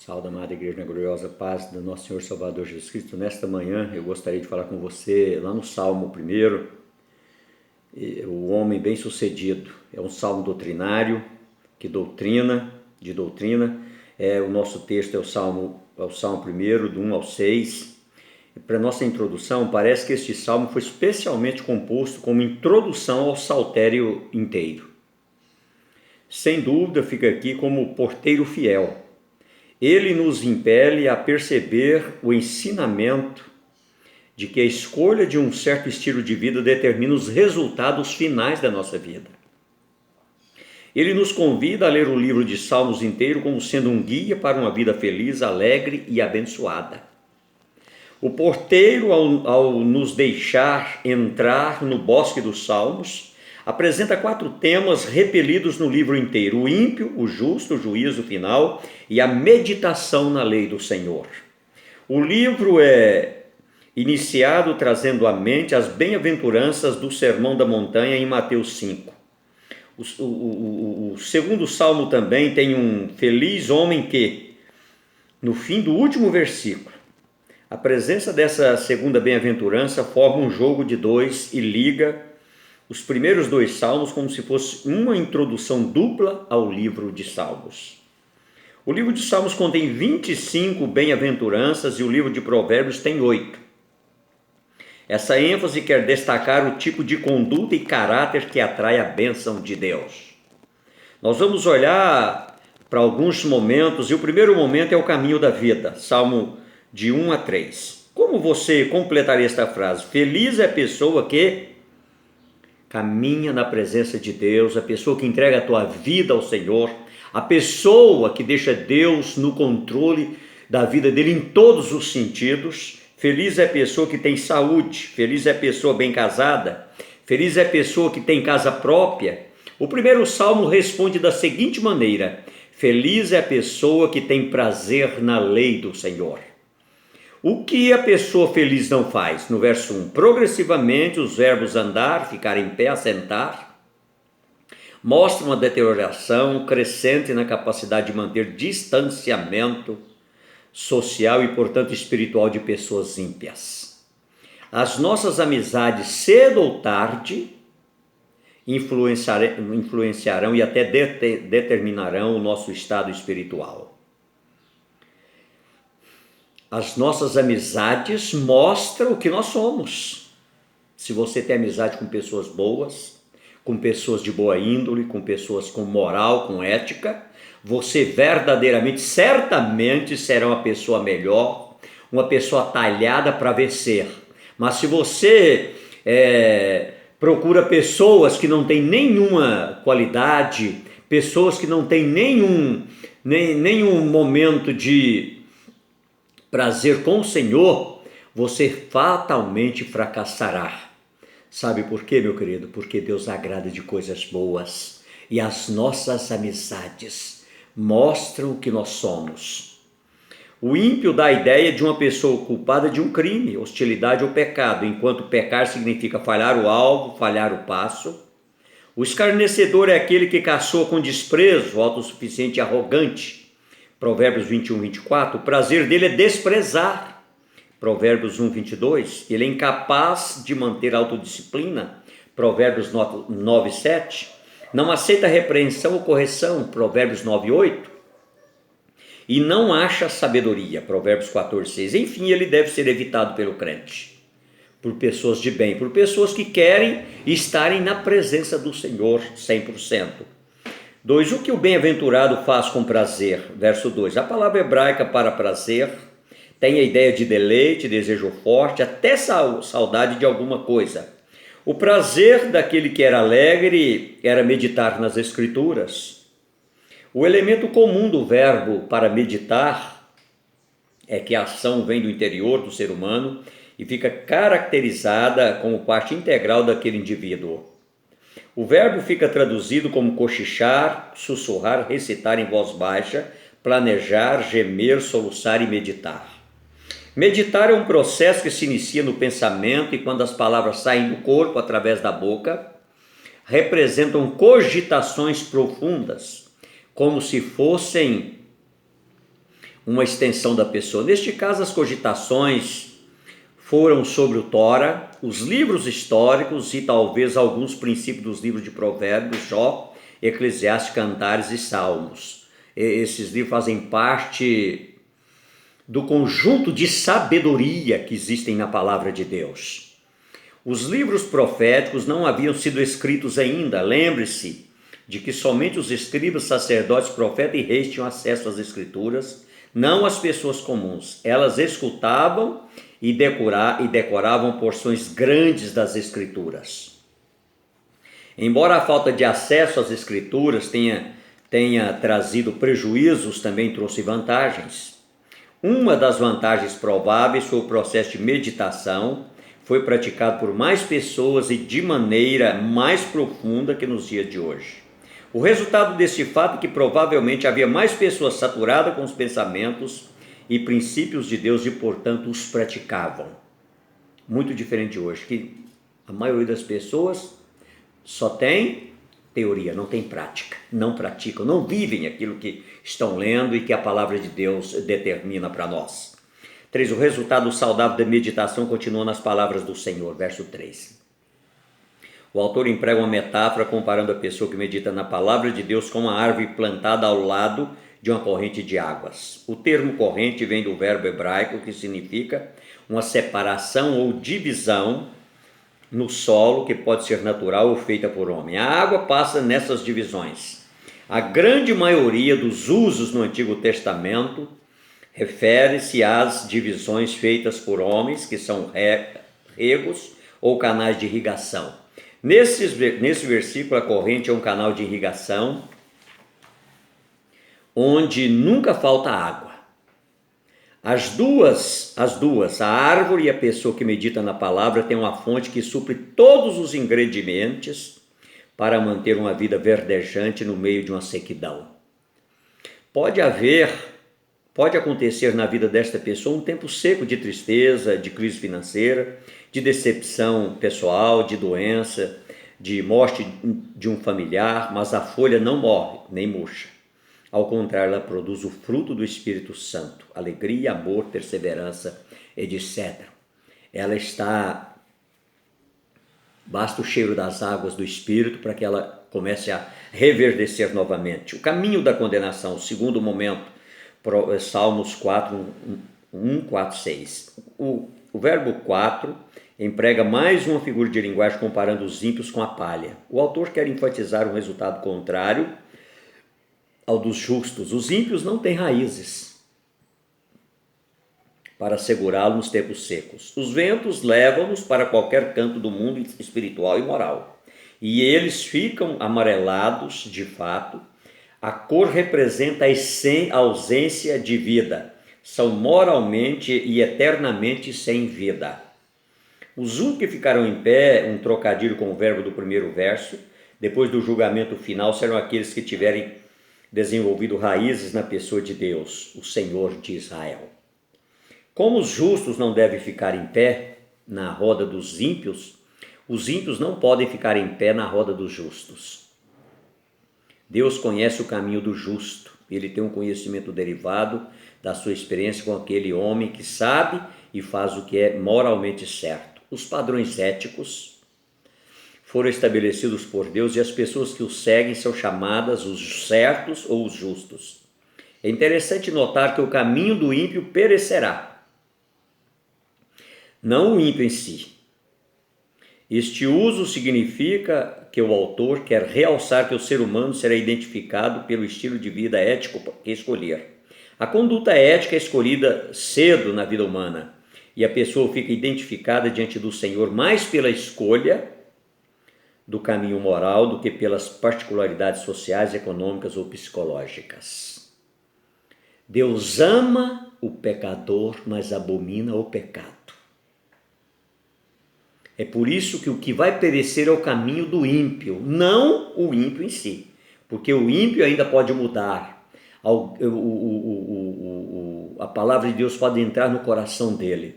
Salve, amada Igreja na gloriosa paz do nosso Senhor Salvador Jesus Cristo. Nesta manhã eu gostaria de falar com você lá no Salmo 1, o homem bem-sucedido. É um salmo doutrinário, de doutrina. O nosso texto é o Salmo 1, do 1 ao 6. Para nossa introdução, parece que este salmo foi especialmente composto como introdução ao saltério inteiro. Sem dúvida, fica aqui como porteiro fiel. Ele nos impele a perceber o ensinamento de que a escolha de um certo estilo de vida determina os resultados finais da nossa vida. Ele nos convida a ler o livro de Salmos inteiro como sendo um guia para uma vida feliz, alegre e abençoada. O porteiro, ao nos deixar entrar no bosque dos Salmos, apresenta 4 temas repelidos no livro inteiro: o ímpio, o justo, o juízo final e a meditação na lei do Senhor. O livro é iniciado trazendo à mente as bem-aventuranças do Sermão da Montanha em Mateus 5. O segundo salmo também tem um feliz homem que, no fim do último versículo, a presença dessa segunda bem-aventurança forma um jogo de 2 e liga os primeiros 2 salmos como se fosse uma introdução dupla ao livro de Salmos. O livro de Salmos contém 25 bem-aventuranças e o livro de Provérbios tem 8. Essa ênfase quer destacar o tipo de conduta e caráter que atrai a bênção de Deus. Nós vamos olhar para alguns momentos e o primeiro momento é o caminho da vida, Salmo de 1 a 3. Como você completaria esta frase? Feliz é a pessoa que caminha na presença de Deus, a pessoa que entrega a tua vida ao Senhor, a pessoa que deixa Deus no controle da vida dele em todos os sentidos. Feliz é a pessoa que tem saúde, feliz é a pessoa bem casada, feliz é a pessoa que tem casa própria. O primeiro salmo responde da seguinte maneira: feliz é a pessoa que tem prazer na lei do Senhor. O que a pessoa feliz não faz? No verso 1, progressivamente os verbos andar, ficar em pé, assentar, mostram uma deterioração crescente na capacidade de manter distanciamento social e, portanto, espiritual de pessoas ímpias. As nossas amizades, cedo ou tarde, influenciarão e até determinarão o nosso estado espiritual. As nossas amizades mostram o que nós somos. Se você tem amizade com pessoas boas, com pessoas de boa índole, com pessoas com moral, com ética, você verdadeiramente, certamente será uma pessoa melhor, uma pessoa talhada para vencer. Mas se você procura pessoas que não têm nenhuma qualidade, pessoas que não têm nenhum momento de prazer com o Senhor, você fatalmente fracassará. Sabe por quê, meu querido? Porque Deus agrada de coisas boas e as nossas amizades mostram o que nós somos. O ímpio dá a ideia de uma pessoa culpada de um crime, hostilidade ou pecado, enquanto pecar significa falhar o alvo, falhar o passo. O escarnecedor é aquele que caçoa com desprezo, autossuficiente e arrogante. Provérbios 21, 24, o prazer dele é desprezar. Provérbios 1, 22, ele é incapaz de manter a autodisciplina. Provérbios 9, 7, não aceita repreensão ou correção. Provérbios 9, 8, e não acha sabedoria. Provérbios 14, 6, enfim, ele deve ser evitado pelo crente, por pessoas de bem, por pessoas que querem estarem na presença do Senhor 100%. 2. O que o bem-aventurado faz com prazer? Verso 2. A palavra hebraica para prazer tem a ideia de deleite, desejo forte, até saudade de alguma coisa. O prazer daquele que era alegre era meditar nas Escrituras. O elemento comum do verbo para meditar é que a ação vem do interior do ser humano e fica caracterizada como parte integral daquele indivíduo. O verbo fica traduzido como cochichar, sussurrar, recitar em voz baixa, planejar, gemer, soluçar e meditar. Meditar é um processo que se inicia no pensamento e quando as palavras saem do corpo através da boca, representam cogitações profundas, como se fossem uma extensão da pessoa. Neste caso, as cogitações foram sobre o Tora, os livros históricos e talvez alguns princípios dos livros de Provérbios, Jó, Eclesiastes, Cantares e Salmos. Esses livros fazem parte do conjunto de sabedoria que existem na palavra de Deus. Os livros proféticos não haviam sido escritos ainda. Lembre-se de que somente os escribas, sacerdotes, profetas e reis tinham acesso às escrituras, não as pessoas comuns. Elas escutavam e decoravam porções grandes das escrituras. Embora a falta de acesso às escrituras tenha trazido prejuízos, também trouxe vantagens. Uma das vantagens prováveis foi o processo de meditação, foi praticado por mais pessoas e de maneira mais profunda que nos dias de hoje. O resultado desse fato é que provavelmente havia mais pessoas saturadas com os pensamentos e princípios de Deus e, portanto, os praticavam. Muito diferente de hoje, que a maioria das pessoas só tem teoria, não tem prática, não praticam, não vivem aquilo que estão lendo e que a palavra de Deus determina para nós. 3. O resultado saudável da meditação continua nas palavras do Senhor, verso 3. O autor emprega uma metáfora comparando a pessoa que medita na palavra de Deus com uma árvore plantada ao lado de uma corrente de águas. O termo corrente vem do verbo hebraico que significa uma separação ou divisão no solo que pode ser natural ou feita por homem. A água passa nessas divisões. A grande maioria dos usos no Antigo Testamento refere-se às divisões feitas por homens, que são regos ou canais de irrigação. Nesse versículo, a corrente é um canal de irrigação onde nunca falta água. As duas, a árvore e a pessoa que medita na palavra, tem uma fonte que supre todos os ingredientes para manter uma vida verdejante no meio de uma sequidão. Pode acontecer na vida desta pessoa um tempo seco de tristeza, de crise financeira, de decepção pessoal, de doença, de morte de um familiar, mas a folha não morre, nem murcha. Ao contrário, ela produz o fruto do Espírito Santo, alegria, amor, perseverança, etc. Ela está... Basta o cheiro das águas do Espírito para que ela comece a reverdecer novamente. O caminho da condenação, o segundo momento, Salmos 4, 1, 4, 6. O verbo 4 emprega mais uma figura de linguagem comparando os ímpios com a palha. O autor quer enfatizar um resultado contrário ao dos justos. Os ímpios não têm raízes para segurá-lo nos tempos secos. Os ventos levam-nos para qualquer canto do mundo espiritual e moral. E eles ficam amarelados, de fato. A cor representa a ausência de vida. São moralmente e eternamente sem vida. Os únicos que ficarão em pé, um trocadilho com o verbo do primeiro verso, depois do julgamento final, serão aqueles que tiverem desenvolvido raízes na pessoa de Deus, o Senhor de Israel. Como os justos não devem ficar em pé na roda dos ímpios, os ímpios não podem ficar em pé na roda dos justos. Deus conhece o caminho do justo, ele tem um conhecimento derivado da sua experiência com aquele homem que sabe e faz o que é moralmente certo. Os padrões éticos foram estabelecidos por Deus e as pessoas que o seguem são chamadas os certos ou os justos. É interessante notar que o caminho do ímpio perecerá, não o ímpio em si. Este uso significa que o autor quer realçar que o ser humano será identificado pelo estilo de vida ético que escolher. A conduta ética é escolhida cedo na vida humana e a pessoa fica identificada diante do Senhor mais pela escolha do caminho moral do que pelas particularidades sociais, econômicas ou psicológicas. Deus ama o pecador, mas abomina o pecado. É por isso que o que vai perecer é o caminho do ímpio, não o ímpio em si, porque o ímpio ainda pode mudar. A palavra de Deus pode entrar no coração dele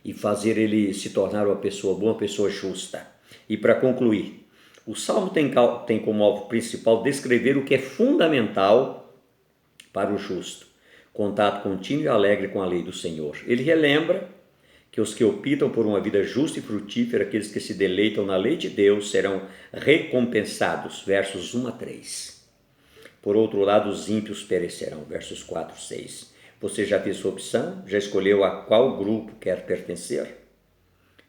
e fazer ele se tornar uma pessoa boa, uma pessoa justa. E para concluir, o Salmo tem como alvo principal descrever o que é fundamental para o justo. contato contínuo e alegre com a lei do Senhor. Ele relembra que os que optam por uma vida justa e frutífera, aqueles que se deleitam na lei de Deus, serão recompensados, versos 1 a 3. Por outro lado, os ímpios perecerão, versos 4 a 6. Você já fez sua opção? Já escolheu a qual grupo quer pertencer?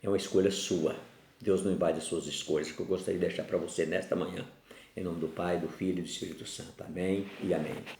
É uma escolha sua. Deus não invade as suas escolhas, que eu gostaria de deixar para você nesta manhã. Em nome do Pai, do Filho e do Espírito Santo. Amém e amém.